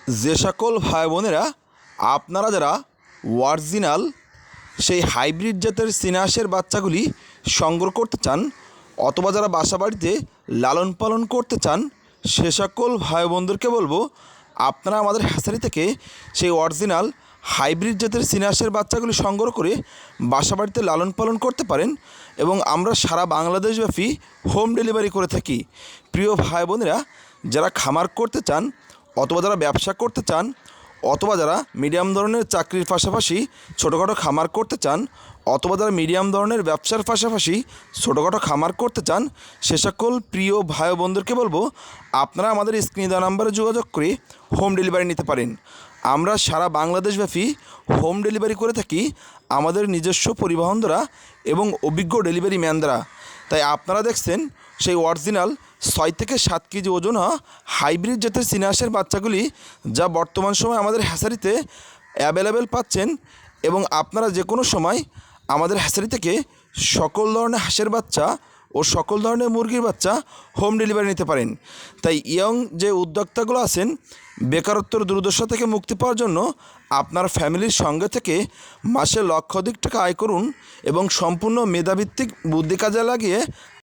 যে সকল ভাই বোনেরা আপনারা যারা অরিজিনাল সেই হাইব্রিড জাতের চীনা হাঁসের বাচ্চাগুলি সংগ্রহ করতে চান অথবা যারা বাসা বাড়িতে লালন পালন করতে চান সে সকল ভাই বোনদেরকে বলবো আপনারা আমাদের হ্যাচারি থেকে সেই অরিজিনাল হাইব্রিড জাতের চীনা হাঁসের বাচ্চাগুলি সংগ্রহ করে বাসা বাড়িতে লালন পালন করতে পারেন এবং আমরা সারা বাংলাদেশব্যাপী হোম ডেলিভারি করে থাকি। প্রিয় ভাই বোনেরা যারা খামার করতে চান অথবা যারা ব্যবসা করতে চান অথবা যারা মিডিয়াম ধরনের চাকরির পাশাপাশি ছোটোখাটো খামার করতে চান অথবা যারা মিডিয়াম ধরনের ব্যবসার পাশাপাশি ছোটোখাটো খামার করতে চান সে সকল প্রিয় ভাই বোনদেরকে বলবো আপনারা আমাদের স্ক্রিনে দেওয়া নাম্বারে যোগাযোগ করে হোম ডেলিভারি নিতে পারেন। আমরা সারা বাংলাদেশব্যাপী হোম ডেলিভারি করে থাকি আমাদের নিজস্ব পরিবহন দ্বারা এবং অভিজ্ঞ ডেলিভারি ম্যান দ্বারা। তাই আপনারা দেখছেন সেই অরিজিনাল 6 থেকে 7 কেজি ওজন হাইব্রিড জাতের চীনা হাঁসের বাচ্চাগুলি যা বর্তমান সময় আমাদের হ্যাচারিতে অ্যাভেলেবেল পাচ্ছেন এবং আপনারা যে কোনো সময় আমাদের হ্যাচারি থেকে সকল ধরনের হাঁসের বাচ্চা ও সকল ধরনের মুরগির বাচ্চা হোম ডেলিভারি নিতে পারেন। তাই ইয়ং যে উদ্যোক্তাগুলো আছেন বেকারত্বের দুর্দশা থেকে মুক্তি পাওয়ার জন্য আপনার ফ্যামিলির সঙ্গে থেকে মাসে লক্ষাধিক টাকা আয় করুন এবং সম্পূর্ণ মেধাভিত্তিক বুদ্ধি কাজে লাগিয়ে